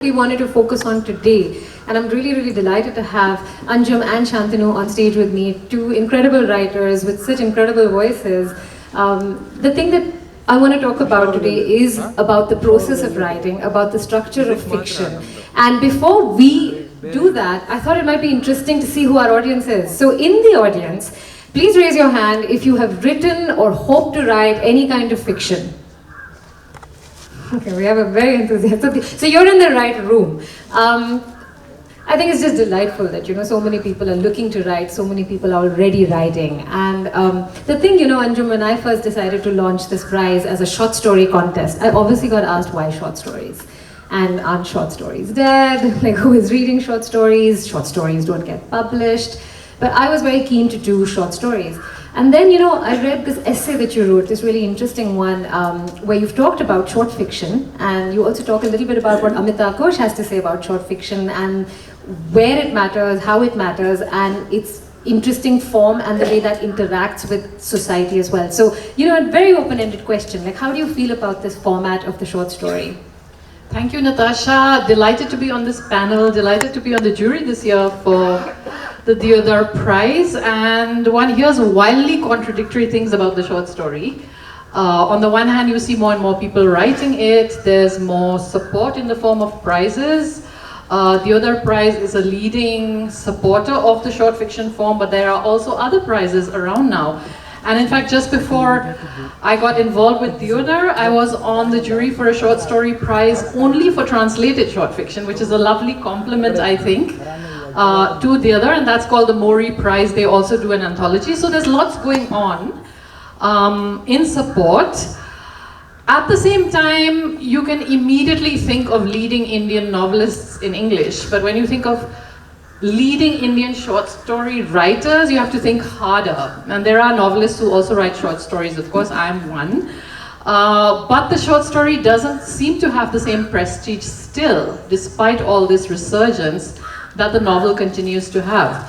we wanted to focus on today. And I'm really, really delighted to have Anjum and Santanu on stage with me, two incredible writers with such incredible voices. The thing that I want to talk about today is about the process of writing, about the structure of fiction. And before we do that, I thought it might be interesting to see who our audience is. So in the audience, please raise your hand if you have written or hope to write any kind of fiction. Okay, we have a very enthusiastic. So you're in the right room. I think it's just delightful that so many people are looking to write, so many people are already writing. And the thing, Anjum, when I first decided to launch this prize as a short story contest, I obviously got asked why short stories. And aren't short stories dead? Like, who is reading short stories? Short stories don't get published. But I was very keen to do short stories. And then, I read this essay that you wrote, this really interesting one, where you've talked about short fiction, and you also talk a little bit about what Amitav Ghosh has to say about short fiction, and where it matters, how it matters, and its interesting form, and the way that interacts with society as well. So, a very open-ended question, like, how do you feel about this format of the short story? Thank you, Natasha. Delighted to be on this panel, delighted to be on the jury this year for the Deodar Prize, and one hears wildly contradictory things about the short story. On the one hand, you see more and more people writing it, there's more support in the form of prizes. Deodar Prize is a leading supporter of the short fiction form, but there are also other prizes around now. And in fact, just before I got involved with Deodar, I was on the jury for a short story prize only for translated short fiction, which is a lovely compliment, I think, to Deodar, and that's called the Mori Prize. They also do an anthology. So there's lots going on in support. At the same time, you can immediately think of leading Indian novelists in English, but when you think of leading Indian short story writers, you have to think harder. And there are novelists who also write short stories, of course, I'm one. But the short story doesn't seem to have the same prestige still, despite all this resurgence that the novel continues to have.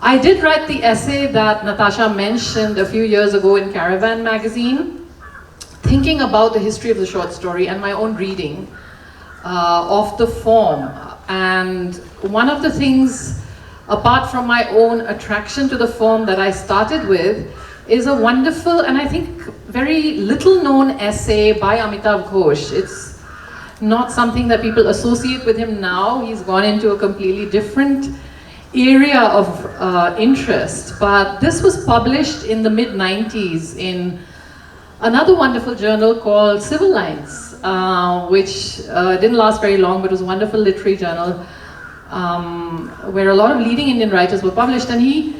I did write the essay that Natasha mentioned a few years ago in Caravan magazine, thinking about the history of the short story and my own reading of the form. And one of the things, apart from my own attraction to the form that I started with, is a wonderful and I think very little known essay by Amitav Ghosh. It's not something that people associate with him now. He's gone into a completely different area of interest. But this was published in the mid-90s in another wonderful journal called Civil Lines, which didn't last very long, but was a wonderful literary journal where a lot of leading Indian writers were published. And he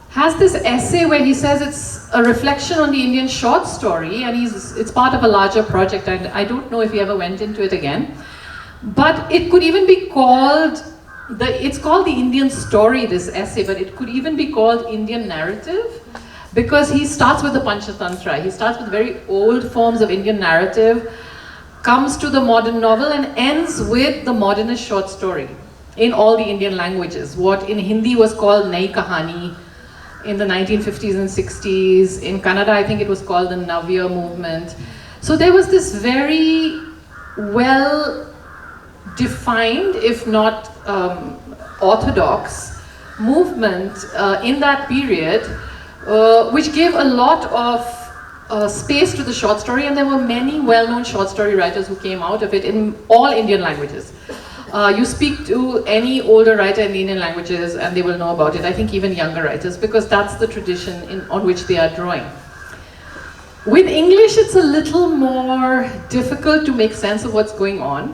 has this essay where he says it's a reflection on the Indian short story, and it's part of a larger project, and I don't know if he ever went into it again. But it could even be called, it's called the Indian story, this essay, but it could even be called Indian narrative, because he starts with the Panchatantra. He starts with very old forms of Indian narrative, comes to the modern novel, and ends with the modernist short story in all the Indian languages. What in Hindi was called Nai Kahani in the 1950s and 60s. In Kannada, I think it was called the Navya movement. So there was this very well defined, if not orthodox, movement in that period, which gave a lot of space to the short story, and there were many well-known short story writers who came out of it in all Indian languages. You speak to any older writer in the Indian languages and they will know about it. I think even younger writers, because that's the tradition on which they are drawing. With English, it's a little more difficult to make sense of what's going on.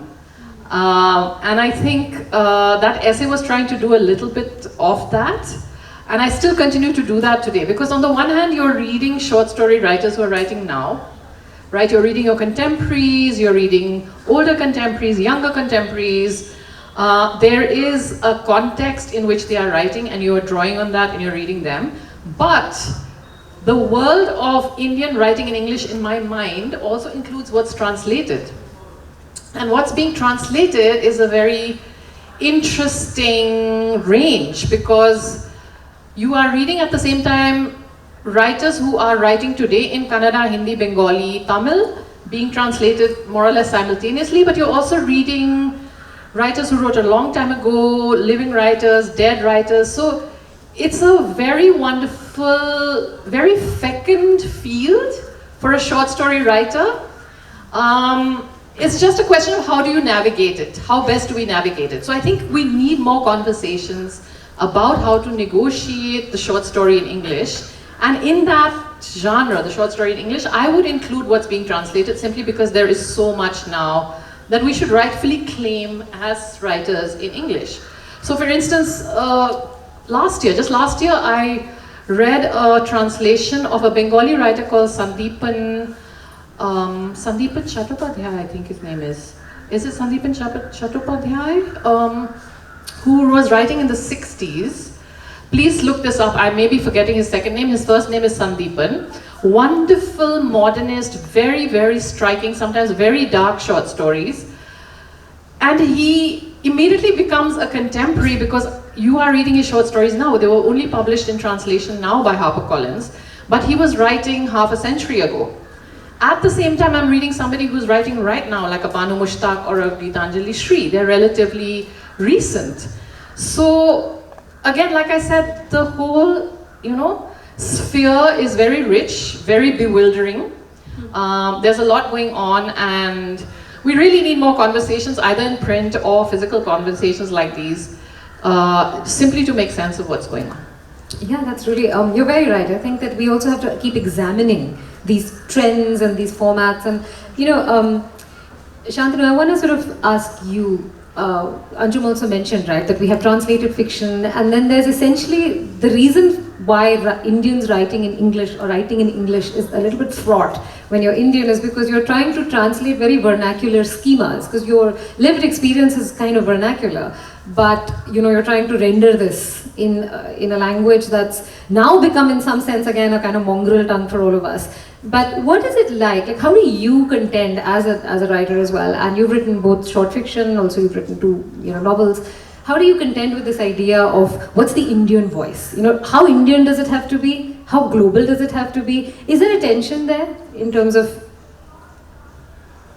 And I think that essay was trying to do a little bit of that. And I still continue to do that today, because on the one hand, you're reading short story writers who are writing now, right? You're reading your contemporaries, you're reading older contemporaries, younger contemporaries. There is a context in which they are writing, and you're drawing on that and you're reading them. But the world of Indian writing in English, in my mind, also includes what's translated. And what's being translated is a very interesting range, because you are reading at the same time writers who are writing today in Kannada, Hindi, Bengali, Tamil, being translated more or less simultaneously, but you're also reading writers who wrote a long time ago, living writers, dead writers. So it's a very wonderful, very fecund field for a short story writer. It's just a question of how do you navigate it? How best do we navigate it? So I think we need more conversations about how to negotiate the short story in English. And in that genre, the short story in English, I would include what's being translated simply because there is so much now that we should rightfully claim as writers in English. So for instance, just last year, I read a translation of a Bengali writer called Sandeepan Chattopadhyay, I think his name is. Is it Sandeepan Chattopadhyay? Who was writing in the 60s. Please look this up. I may be forgetting his second name. His first name is Sandeepan. Wonderful, modernist, very, very striking, sometimes very dark short stories. And he immediately becomes a contemporary because you are reading his short stories now. They were only published in translation now by HarperCollins, but he was writing half a century ago. At the same time, I'm reading somebody who's writing right now, like a Banu Mushtaq or a Geetanjali Shri. They're relatively recent. So, again, like I said, the whole, sphere is very rich, very bewildering. There's a lot going on, and we really need more conversations, either in print or physical conversations like these, simply to make sense of what's going on. Yeah, that's really, you're very right. I think that we also have to keep examining these trends and these formats. And, Shantanu, I want to sort of ask you, Anjum also mentioned, right, that we have translated fiction, and then there's essentially the reason why Indians writing in English or writing in English is a little bit fraught when you're Indian is because you're trying to translate very vernacular schemas, because your lived experience is kind of vernacular, but you're trying to render this in a language that's now become in some sense again a kind of mongrel tongue for all of us. But what is it like? Like, how do you contend as a writer as well? And you've written both short fiction, also you've written two novels. How do you contend with this idea of what's the Indian voice? How Indian does it have to be? How global does it have to be? Is there a tension there in terms of?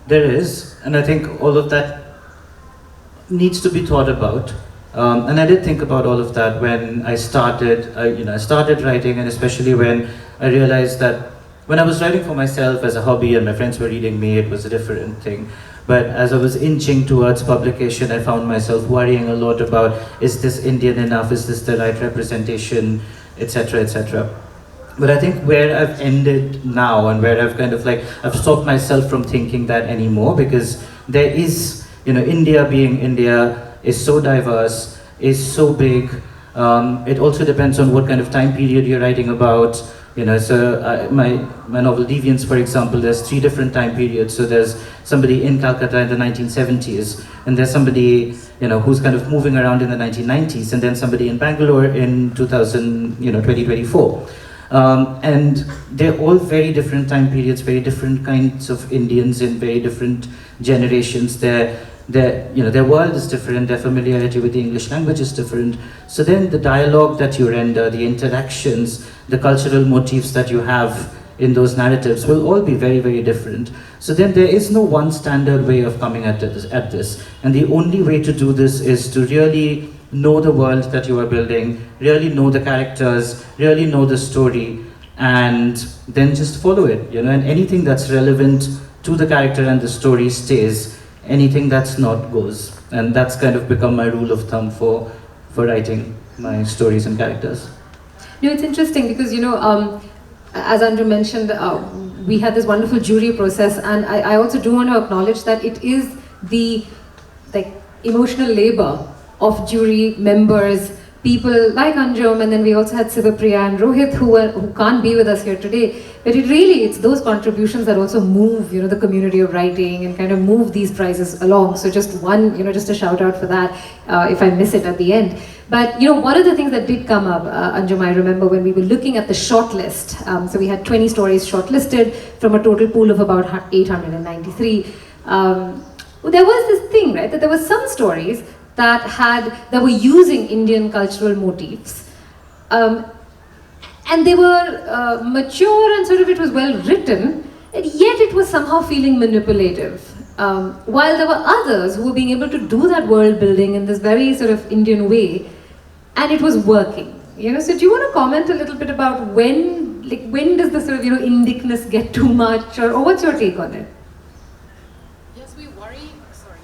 There is, and I think all of that needs to be thought about. And I did think about all of that when I started. I started writing, and especially when I realized that when I was writing for myself as a hobby and my friends were reading me, it was a different thing. But as I was inching towards publication, I found myself worrying a lot about, is this Indian enough? Is this the right representation? Etc., etc. But I think where I've ended now and where I've kind of I've stopped myself from thinking that anymore, because there is, India being India is so diverse, is so big. It also depends on what kind of time period you're writing about. My novel Deviance, for example, there's 3 different time periods. So there's somebody in Calcutta in the 1970s, and there's somebody, who's kind of moving around in the 1990s, and then somebody in Bangalore in 2024. And they're all very different time periods, very different kinds of Indians in very different generations. Their world is different, their familiarity with the English language is different. So then the dialogue that you render, the interactions, the cultural motifs that you have in those narratives will all be very, very different. So then there is no one standard way of coming at this. And the only way to do this is to really know the world that you are building, really know the characters, really know the story, and then just follow it, and anything that's relevant to the character and the story stays. Anything that's not goes. And that's kind of become my rule of thumb for writing my stories and characters. It's interesting because, as Andrew mentioned, we had this wonderful jury process, and I also do want to acknowledge that it is the emotional labor of jury members, people like Anjum, and then we also had Sivapriya and Rohit who can't be with us here today. But it's those contributions that also move, the community of writing and kind of move these prizes along. So just a shout out for that, if I miss it at the end. But, one of the things that did come up, Anjum, I remember when we were looking at the shortlist. So we had 20 stories shortlisted from a total pool of about 893. There was this thing, right, that there were some stories that were using Indian cultural motifs. And they were mature and sort of it was well written, and yet it was somehow feeling manipulative. while there were others who were being able to do that world building in this very sort of Indian way, and it was working. So do you want to comment a little bit about when does the sort of Indicness get too much, or what's your take on it? Yes, we worry. Sorry.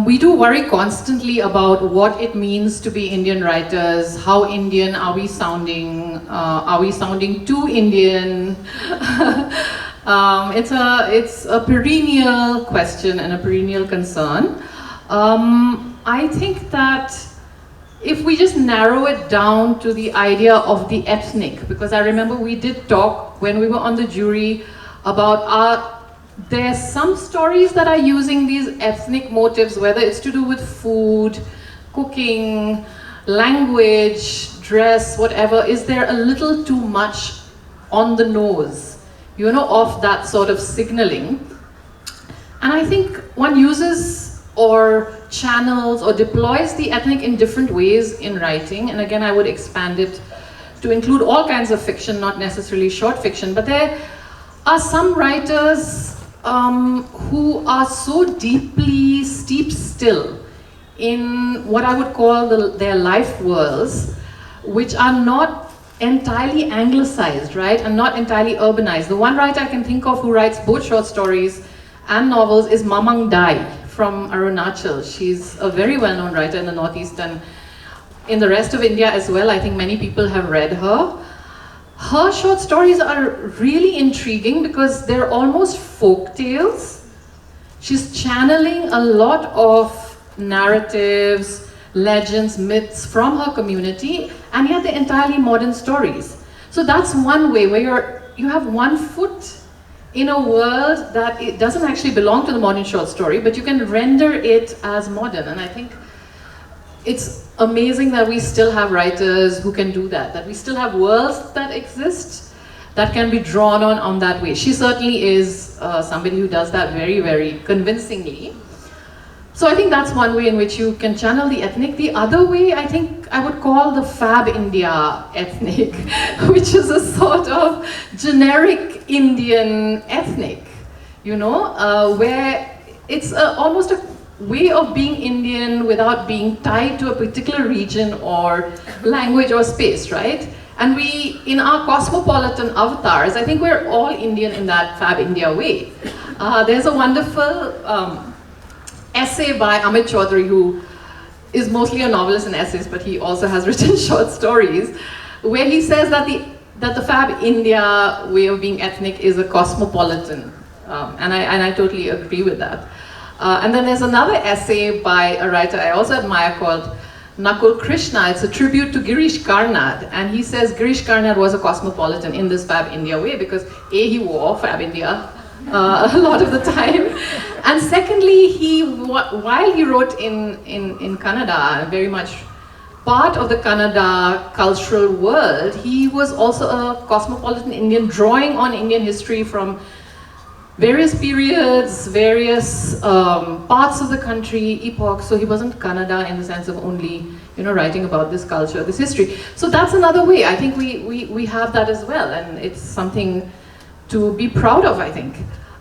We do worry constantly about what it means to be Indian writers. How Indian are we sounding? Are we sounding too Indian? It's a perennial question and a perennial concern. I think that if we just narrow it down to the idea of the ethnic, because I remember we did talk when we were on the jury about there's some stories that are using these ethnic motifs, whether it's to do with food, cooking, language, dress, whatever. Is there a little too much on the nose, of that sort of signaling? And I think one uses or channels or deploys the ethnic in different ways in writing. And again, I would expand it to include all kinds of fiction, not necessarily short fiction. But there are some writers who are so deeply steeped still in what I would call their life worlds, which are not entirely anglicized, right? And not entirely urbanized. The one writer I can think of who writes both short stories and novels is Mamang Dai from Arunachal. She's a very well-known writer in the Northeast and in the rest of India as well. I think many people have read her. Her short stories are really intriguing because they're almost folk tales. She's channeling a lot of narratives, legends, myths from her community, and yet they're entirely modern stories. So that's one way where you have one foot in a world that it doesn't actually belong to the modern short story, but you can render it as modern. And I think it's amazing that we still have writers who can do that we still have worlds that exist that can be drawn on that way. She certainly is somebody who does that very, very convincingly. So I think that's one way in which you can channel the ethnic. The other way, I think I would call the Fab India ethnic, which is a sort of generic Indian ethnic, where it's almost a way of being Indian without being tied to a particular region or language or space, right? And we, in our cosmopolitan avatars, I think we're all Indian in that Fab India way. There's a wonderful essay by Amit Chaudhary, who is mostly a novelist and essayist, but he also has written short stories, where he says that the Fab India way of being ethnic is a cosmopolitan, and I totally agree with that. And then there's another essay by a writer I also admire called Nakul Krishna. It's a tribute to Girish Karnad, and he says Girish Karnad was a cosmopolitan in this Fab India way because he wore Fab India a lot of the time, and secondly, while he wrote in Kannada, very much part of the Kannada cultural world, he was also a cosmopolitan Indian, drawing on Indian history from various periods, various parts of the country, epochs. So he wasn't Kannada in the sense of only writing about this culture, this history. So that's another way. I think we have that as well, and it's something to be proud of, I think.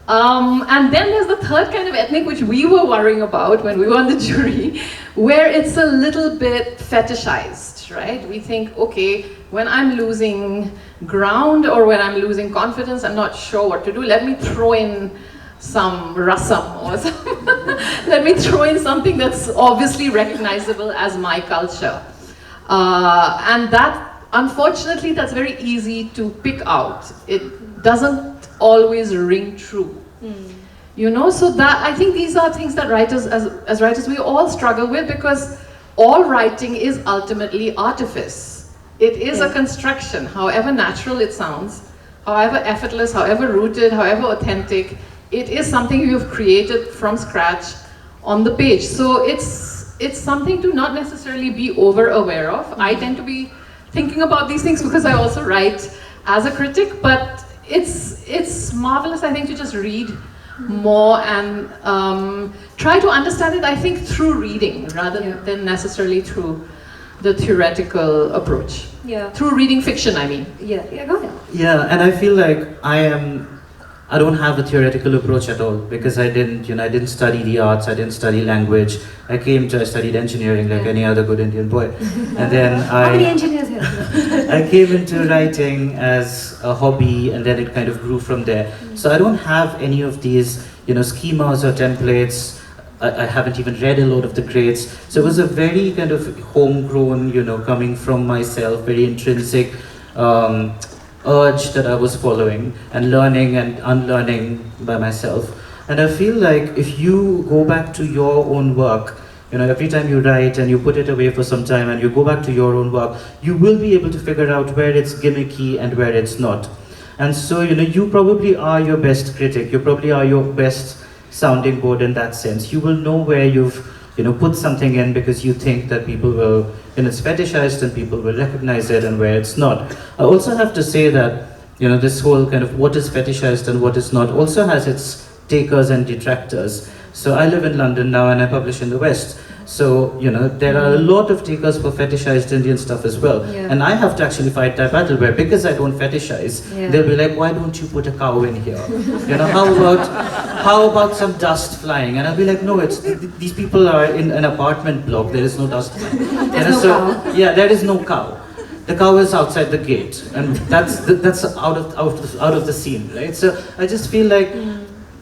And then there's the third kind of ethnic which we were worrying about when we were on the jury, where it's a little bit fetishized, right? We think, okay, when I'm losing ground or when I'm losing confidence, I'm not sure what to do, let me throw in some rasam or something. Let me throw in something that's obviously recognizable as my culture. And that, unfortunately, that's very easy to pick out. It doesn't always ring true. So that, I think these are things that writers, as writers, we all struggle with, because all writing is ultimately artifice. It is a construction, however natural it sounds, however effortless, however rooted, however authentic, it is something you've created from scratch on the page. So it's something to not necessarily be over aware of. I tend to be thinking about these things because I also write as a critic, but it's marvelous, I think, to just read more and try to understand it, I think, through reading rather than necessarily through the theoretical approach. Yeah. Through reading fiction, I mean. Yeah, go ahead. Yeah, and I feel like I am I don't have a theoretical approach at all because I didn't study the arts, I didn't study language. I studied engineering like any other good Indian boy. And then How many engineers here? I came into writing as a hobby and then it kind of grew from there. So I don't have any of these, schemas or templates. I haven't even read a lot of the greats. So it was a very kind of homegrown, coming from myself, very intrinsic urge that I was following and learning and unlearning by myself. And I feel like if you go back to your own work, every time you write and you put it away for some time and you go back to your own work, you will be able to figure out where it's gimmicky and where it's not. And so, you probably are your best critic, you probably are your best sounding board in that sense. You will know where you've put something in because you think that people will, it's fetishized and people will recognize it, and where it's not. I also have to say that, this whole kind of what is fetishized and what is not also has its takers and detractors. So I live in London now and I publish in the West. So, there are a lot of takers for fetishized Indian stuff as well. Yeah. And I have to actually fight that battle where, because I don't fetishize, they'll be like, why don't you put a cow in here? How about some dust flying? And I'll be like, no, these people are in an apartment block, there is no dust flying. There's no cow. Yeah, there is no cow. The cow is outside the gate, and that's out of the scene, right? So I just feel like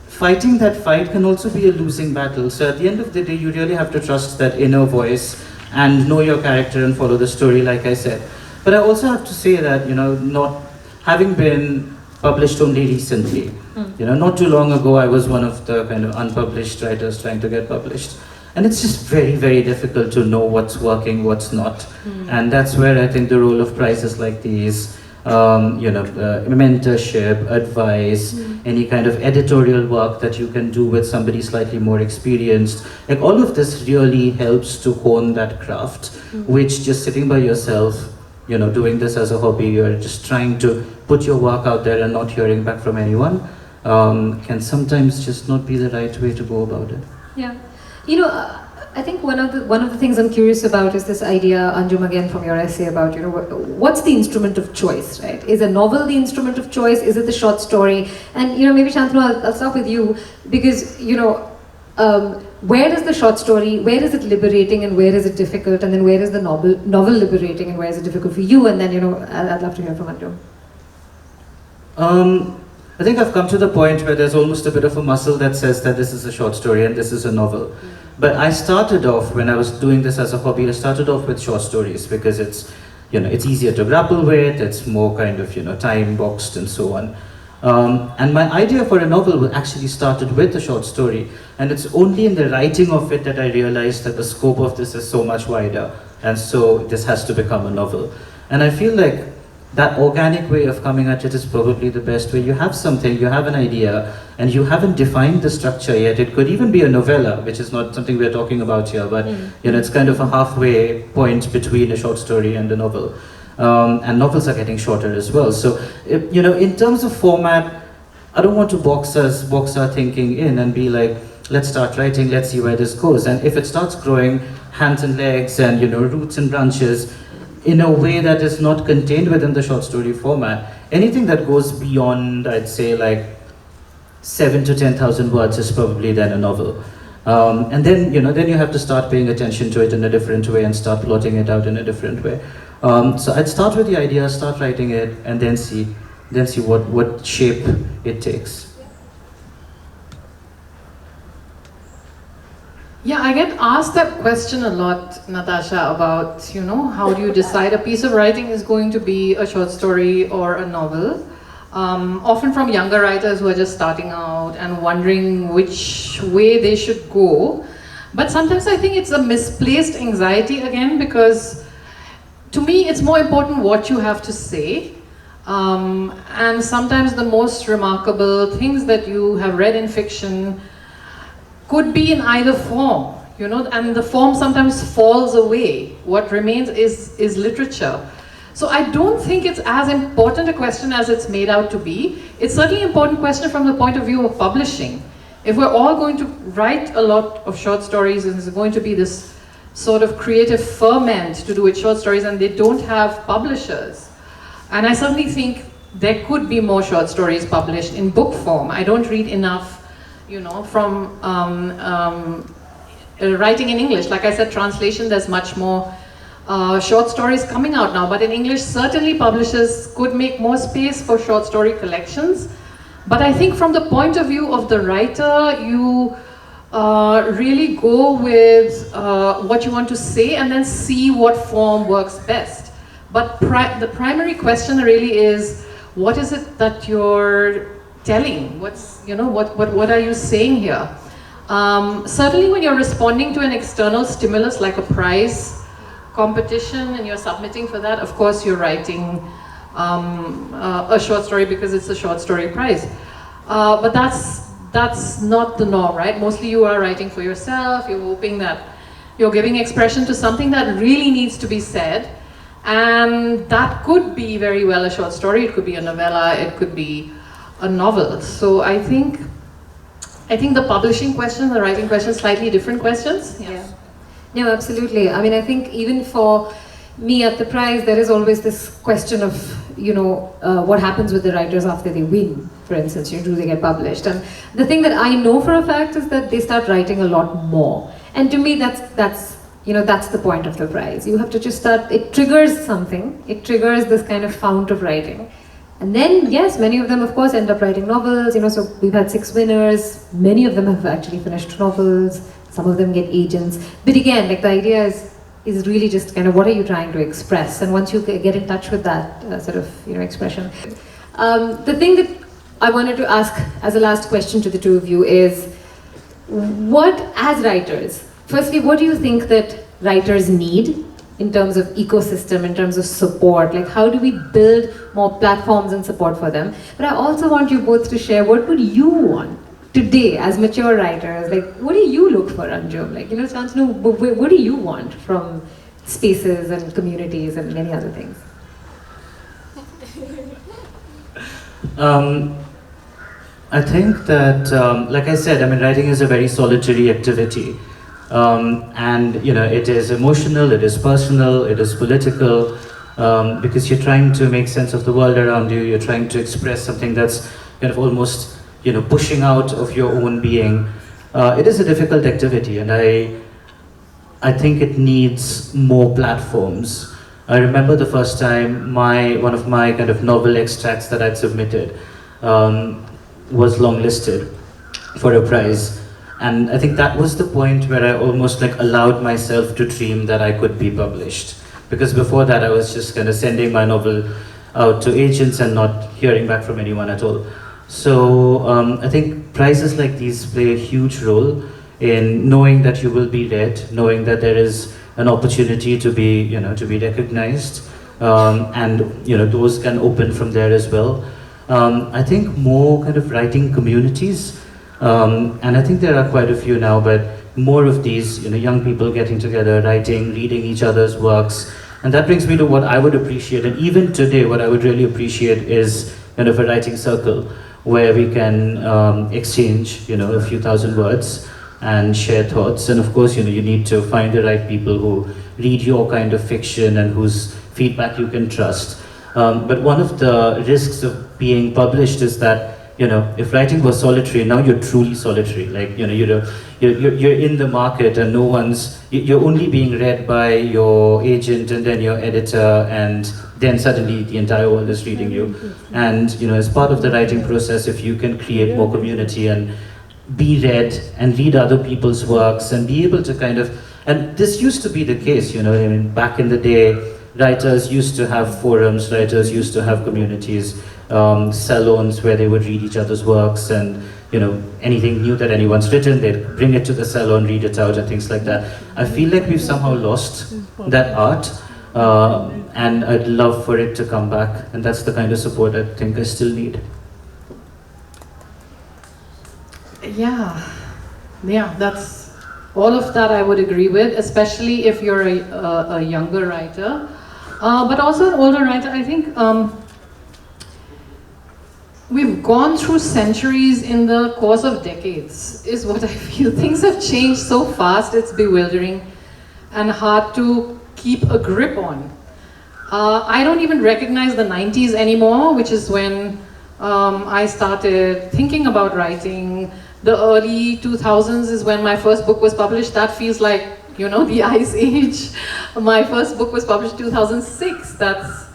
fighting that fight can also be a losing battle. So at the end of the day, you really have to trust that inner voice and know your character and follow the story, like I said. But I also have to say that, not having been published only recently, not too long ago, I was one of the kind of unpublished writers trying to get published. And it's just very, very difficult to know what's working, what's not. And that's where I think the role of prizes like these, mentorship, advice, any kind of editorial work that you can do with somebody slightly more experienced. Like all of this really helps to hone that craft, which just sitting by yourself, doing this as a hobby, you're just trying to put your work out there and not hearing back from anyone, can sometimes just not be the right way to go about it. Yeah. I think one of the things I'm curious about is this idea, Anjum, again from your essay about, what's the instrument of choice, right? Is a novel the instrument of choice? Is it the short story? And, maybe Shantanu, I'll start with you, because, where is the short story, where is it liberating and where is it difficult? And then where is the novel liberating and where is it difficult for you? And then, I'd love to hear from Anjum. I think I've come to the point where there's almost a bit of a muscle that says that this is a short story and this is a novel. But I started off, when I was doing this as a hobby, I started off with short stories because it's easier to grapple with, it's more kind of, time boxed and so on. And my idea for a novel actually started with a short story. And it's only in the writing of it that I realized that the scope of this is so much wider. And so this has to become a novel. And I feel like that organic way of coming at it is probably the best way. You have something, you have an idea, and you haven't defined the structure yet. It could even be a novella, which is not something we're talking about here, but it's kind of a halfway point between a short story and a novel. And novels are getting shorter as well. So, in terms of format, I don't want to box our thinking in and be like, let's start writing, let's see where this goes. And if it starts growing hands and legs and, roots and branches, in a way that is not contained within the short story format. Anything that goes beyond, I'd say, like 7 to 10,000 words is probably then a novel. And then, then you have to start paying attention to it in a different way and start plotting it out in a different way. So I'd start with the idea, start writing it, and then see what shape it takes. Yeah, I get asked that question a lot, Natasha, about, how do you decide a piece of writing is going to be a short story or a novel? Often from younger writers who are just starting out and wondering which way they should go. But sometimes I think it's a misplaced anxiety again, because to me it's more important what you have to say. And sometimes the most remarkable things that you have read in fiction could be in either form, and the form sometimes falls away. What remains is literature. So I don't think it's as important a question as it's made out to be. It's certainly an important question from the point of view of publishing. If we're all going to write a lot of short stories and there's going to be this sort of creative ferment to do with short stories and they don't have publishers. And I certainly think there could be more short stories published in book form. I don't read enough, you know, from writing in English. Like I said, translation, there's much more short stories coming out now, but in English, certainly publishers could make more space for short story collections. But I think from the point of view of the writer, you really go with what you want to say and then see what form works best. But the primary question really is, what is it that you're telling? What's, you know, what are you saying here? Certainly when you're responding to an external stimulus like a prize competition and you're submitting for that, of course you're writing a short story because it's a short story prize. But that's not the norm, right? Mostly you are writing for yourself, you're hoping that you're giving expression to something that really needs to be said. And that could be very well a short story, it could be a novella, it could be a novel. So I think the publishing question, the writing question, slightly different questions. Yeah. No, absolutely. I mean, I think even for me at the prize, there is always this question of, you know, what happens with the writers after they win, for instance, do they get published? And the thing that I know for a fact is that they start writing a lot more. And to me, that's you know, that's the point of the prize. You have to just start, it triggers something, it triggers this kind of fount of writing. And then, yes, many of them, of course, end up writing novels, you know, so we've had 6 winners, many of them have actually finished novels, some of them get agents. But again, like the idea is really just kind of what are you trying to express? And once you get in touch with that sort of, you know, expression. The thing that I wanted to ask as a last question to the two of you is, what, as writers, firstly, what do you think that writers need in terms of ecosystem, in terms of support? Like, how do we build more platforms and support for them? But I also want you both to share, what would you want today as mature writers? Like, what do you look for, Anjum? Like, you know, Santanu, what do you want from spaces and communities and many other things? I think that, like I said, I mean, writing is a very solitary activity. And, you know, it is emotional, it is personal, it is political, because you're trying to make sense of the world around you, you're trying to express something that's kind of almost, you know, pushing out of your own being. It is a difficult activity, and I think it needs more platforms. I remember the first time one of my kind of novel extracts that I'd submitted was longlisted for a prize. And I think that was the point where I almost like allowed myself to dream that I could be published. Because before that I was just kind of sending my novel out to agents and not hearing back from anyone at all. So I think prizes like these play a huge role in knowing that you will be read, knowing that there is an opportunity to be, you know, to be recognized, and, you know, doors can open from there as well. I think more kind of writing communities, and I think there are quite a few now, but more of these, you know, young people getting together, writing, reading each other's works. And that brings me to what I would appreciate, and even today what I would really appreciate is kind of a writing circle where we can exchange, you know, a few thousand words and share thoughts. And of course, you know, you need to find the right people who read your kind of fiction and whose feedback you can trust. But one of the risks of being published is that, you know, if writing was solitary, now you're truly solitary. Like, you know, you're in the market and you're only being read by your agent and then your editor, and then suddenly the entire world is reading you. And, you know, as part of the writing process, if you can create more community and be read and read other people's works and be able to kind of, and this used to be the case, you know, I mean, back in the day, writers used to have forums, writers used to have communities, salons where they would read each other's works, and, you know, anything new that anyone's written, they'd bring it to the salon, read it out and things like that. I feel like we've somehow lost that art, and I'd love for it to come back, and that's the kind of support I think I still need. Yeah, that's all of that I would agree with, especially if you're a younger writer, but also an older writer. I think we've gone through centuries in the course of decades, is what I feel. Things have changed so fast, it's bewildering and hard to keep a grip on. I don't even recognize the 90s anymore, which is when I started thinking about writing. The early 2000s is when my first book was published. That feels like, you know, the Ice Age. My first book was published 2006. That's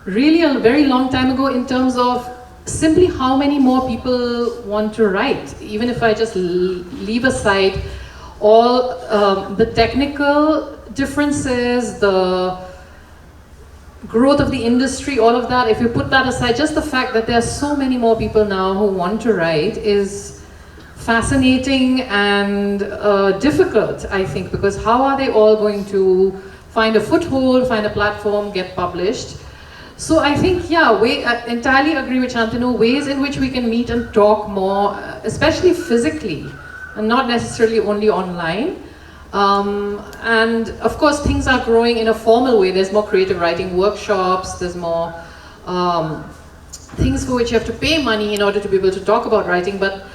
really a very long time ago in terms of simply how many more people want to write. Even if I just leave aside all the technical differences, the growth of the industry, all of that, if you put that aside, just the fact that there are so many more people now who want to write is fascinating and difficult, I think, because how are they all going to find a foothold, find a platform, get published? So I think, yeah, I entirely agree with Santanu, ways in which we can meet and talk more, especially physically, and not necessarily only online. And of course, things are growing in a formal way. There's more creative writing workshops, there's more things for which you have to pay money in order to be able to talk about writing, but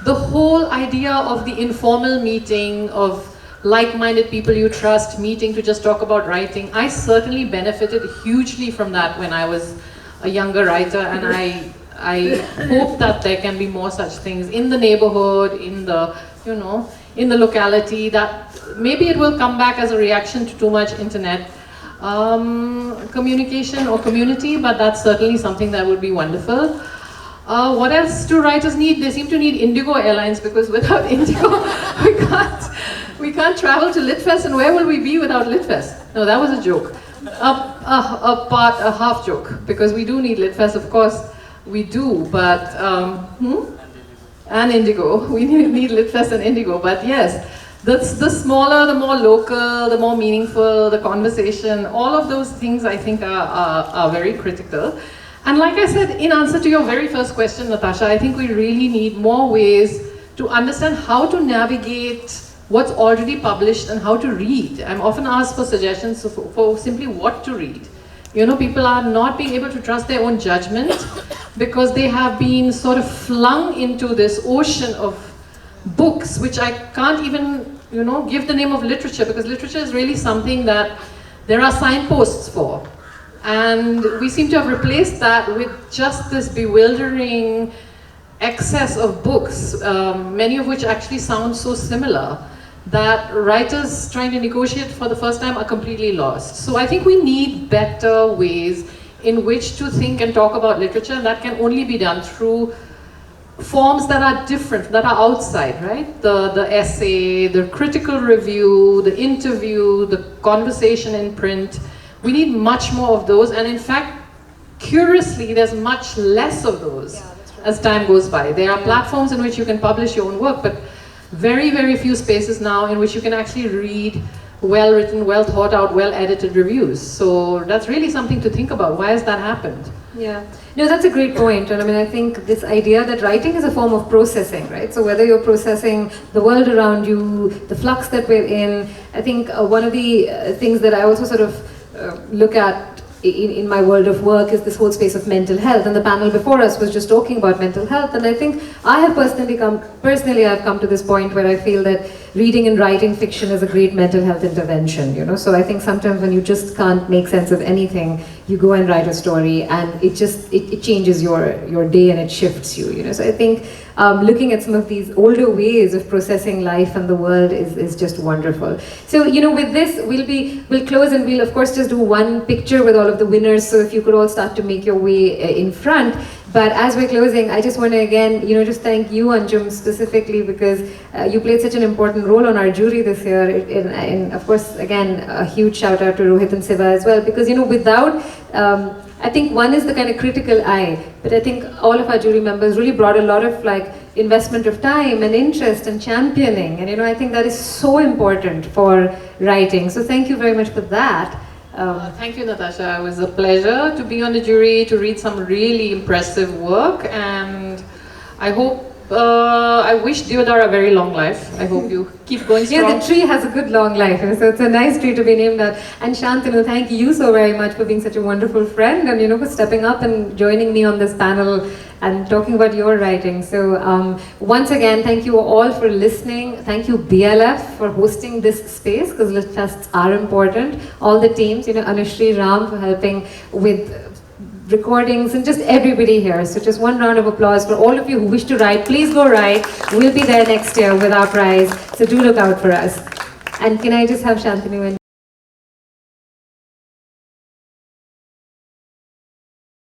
the whole idea of the informal meeting of like-minded people you trust meeting to just talk about writing, I certainly benefited hugely from that when I was a younger writer, and I hope that there can be more such things in the neighborhood, in the, you know, in the locality, that maybe it will come back as a reaction to too much internet communication or community, but that's certainly something that would be wonderful. What else do writers need? They seem to need Indigo Airlines, because without Indigo, we can't travel to Litfest, and where will we be without Litfest? No, that was a joke. A half joke, because we do need Litfest, of course we do, but, and Indigo. We need Litfest and Indigo, but yes, that's the smaller, the more local, the more meaningful, the conversation, all of those things I think are very critical. And like I said, in answer to your very first question, Natasha, I think we really need more ways to understand how to navigate what's already published and how to read. I'm often asked for suggestions for simply what to read. You know, people are not being able to trust their own judgment because they have been sort of flung into this ocean of books, which I can't even, you know, give the name of literature, because literature is really something that there are signposts for. And we seem to have replaced that with just this bewildering excess of books, many of which actually sound so similar, that writers trying to negotiate for the first time are completely lost. So I think we need better ways in which to think and talk about literature, and that can only be done through forms that are different, that are outside, right? The essay, the critical review, the interview, the conversation in print. We need much more of those, and in fact, curiously, there's much less of those as time goes by. There are platforms in which you can publish your own work, but very, very few spaces now in which you can actually read well-written, well-thought-out, well-edited reviews. So that's really something to think about. Why has that happened? Yeah, no, that's a great point. And I mean, I think this idea that writing is a form of processing, right? So whether you're processing the world around you, the flux that we're in, I think one of the things that I also sort of look at in my world of work is this whole space of mental health, and the panel before us was just talking about mental health, and I think I have personally I've come to this point where I feel that reading and writing fiction is a great mental health intervention, you know. So I think sometimes when you just can't make sense of anything, you go and write a story, and it changes your day and it shifts you, you know. So I think looking at some of these older ways of processing life and the world is just wonderful. So, you know, with this, we'll close, and we'll of course just do one picture with all of the winners. So if you could all start to make your way in front. But as we're closing, I just want to again, you know, just thank you, Anjum, specifically, because you played such an important role on our jury this year. And of course, again, a huge shout out to Rohit and Siva as well, because, you know, without, I think one is the kind of critical eye, but I think all of our jury members really brought a lot of like investment of time and interest and championing. And, you know, I think that is so important for writing. So thank you very much for that. Thank you, Natasha. It was a pleasure to be on the jury, to read some really impressive work, and I hope, I wish Deodar a very long life. I hope you keep going strong. Yeah, the tree has a good long life, so it's a nice tree to be named that. And Santanu, thank you so very much for being such a wonderful friend, and, you know, for stepping up and joining me on this panel and talking about your writing. So once again, thank you all for listening. Thank you BLF for hosting this space, because lit fests are important. All the teams, Anushri, Ram for helping with recordings, and just everybody here. So just one round of applause for all of you who wish to write. Please go write. We'll be there next year with our prize. So do look out for us. And can I just have Shantanu and